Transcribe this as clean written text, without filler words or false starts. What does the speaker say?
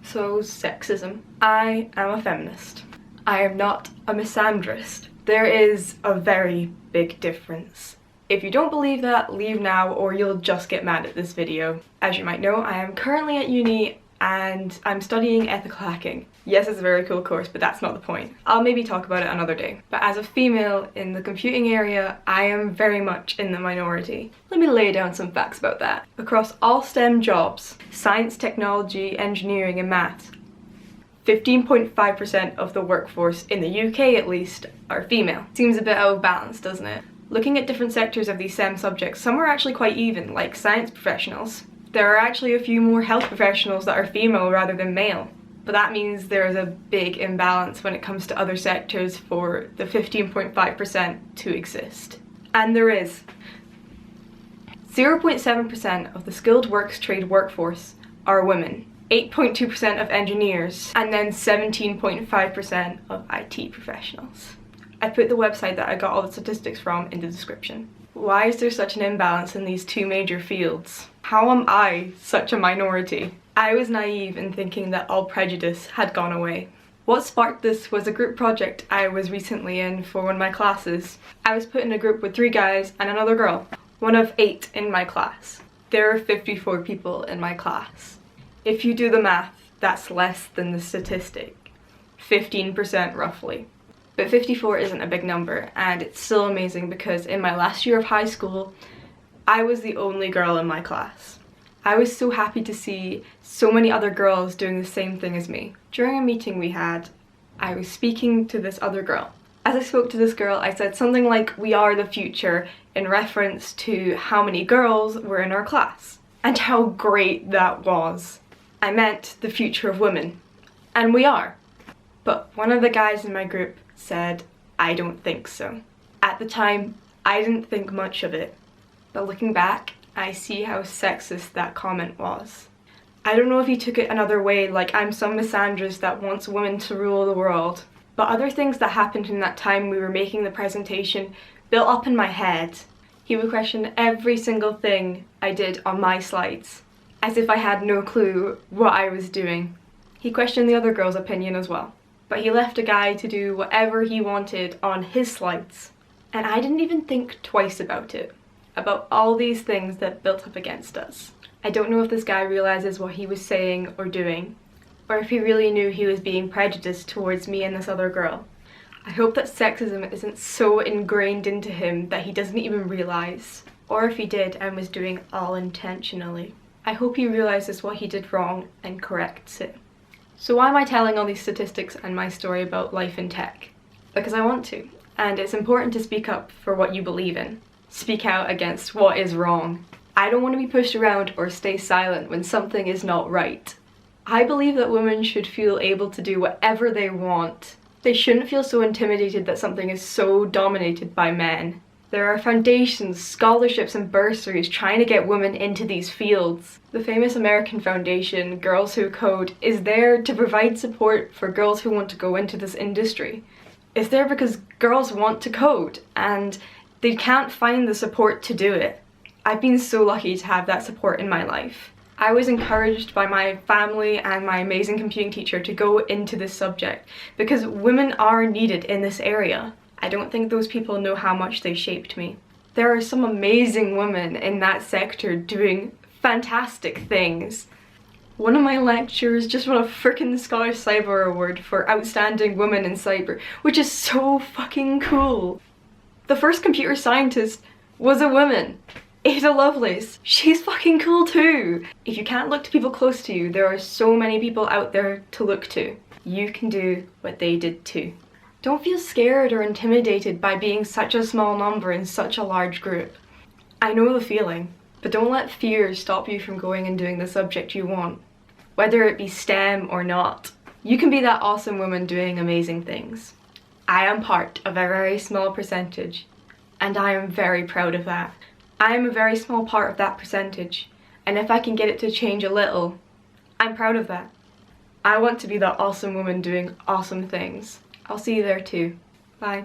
So, sexism. I am a feminist. I am not a misandrist. There is a very big difference. If you don't believe that, leave now or you'll just get mad at this video. As you might know, I am currently at uni and I'm studying ethical hacking. Yes, it's a very cool course, but that's not the point. I'll maybe talk about it another day. But as a female in the computing area, I am very much in the minority. Let me lay down some facts about that. Across all STEM jobs, science, technology, engineering and maths, 15.5% of the workforce, in the UK at least, are female. Seems a bit out of balance, doesn't it? Looking at different sectors of these STEM subjects, some are actually quite even, like science professionals. There are actually a few more health professionals that are female rather than male. But that means there is a big imbalance when it comes to other sectors for the 15.5% to exist. And there is. 0.7% of the skilled works trade workforce are women, 8.2% of engineers, and then 17.5% of IT professionals. I put the website that I got all the statistics from in the description. Why is there such an imbalance in these two major fields? How am I such a minority? I was naive in thinking that all prejudice had gone away. What sparked this was a group project I was recently in for one of my classes. I was put in a group with 3 guys and another girl, one of 8 in my class. There are 54 people in my class. If you do the math, that's less than the statistic. 15% roughly. But 54 isn't a big number, and it's still amazing because in my last year of high school, I was the only girl in my class. I was so happy to see so many other girls doing the same thing as me. During a meeting we had, I was speaking to this other girl. As I spoke to this girl, I said something like, "We are the future," in reference to how many girls were in our class, and how great that was. I meant the future of women, and we are. But one of the guys in my group said, "I don't think so." At the time, I didn't think much of it, but looking back, I see how sexist that comment was. I don't know if he took it another way, like I'm some misandrist that wants women to rule the world, but other things that happened in that time we were making the presentation built up in my head. He would question every single thing I did on my slides, as if I had no clue what I was doing. He questioned the other girl's opinion as well. But he left a guy to do whatever he wanted on his slides. And I didn't even think twice about it, about all these things that built up against us. I don't know if this guy realizes what he was saying or doing, or if he really knew he was being prejudiced towards me and this other girl. I hope that sexism isn't so ingrained into him that he doesn't even realize, or if he did and was doing it all intentionally. I hope he realizes what he did wrong and corrects it. So why am I telling all these statistics and my story about life in tech? Because I want to, and it's important to speak up for what you believe in. Speak out against what is wrong. I don't want to be pushed around or stay silent when something is not right. I believe that women should feel able to do whatever they want. They shouldn't feel so intimidated that something is so dominated by men. There are foundations, scholarships and bursaries trying to get women into these fields. The famous American foundation, Girls Who Code, is there to provide support for girls who want to go into this industry. It's there because girls want to code and they can't find the support to do it. I've been so lucky to have that support in my life. I was encouraged by my family and my amazing computing teacher to go into this subject because women are needed in this area. I don't think those people know how much they shaped me. There are some amazing women in that sector doing fantastic things. One of my lecturers just won a frickin' Scottish Cyber Award for Outstanding Woman in Cyber, which is so fucking cool. The first computer scientist was a woman, Ada Lovelace. She's fucking cool too. If you can't look to people close to you, there are so many people out there to look to. You can do what they did too. Don't feel scared or intimidated by being such a small number in such a large group. I know the feeling, but don't let fear stop you from going and doing the subject you want, whether it be STEM or not. You can be that awesome woman doing amazing things. I am part of a very small percentage, and I am very proud of that. I am a very small part of that percentage, and if I can get it to change a little, I'm proud of that. I want to be that awesome woman doing awesome things. I'll see you there too. Bye.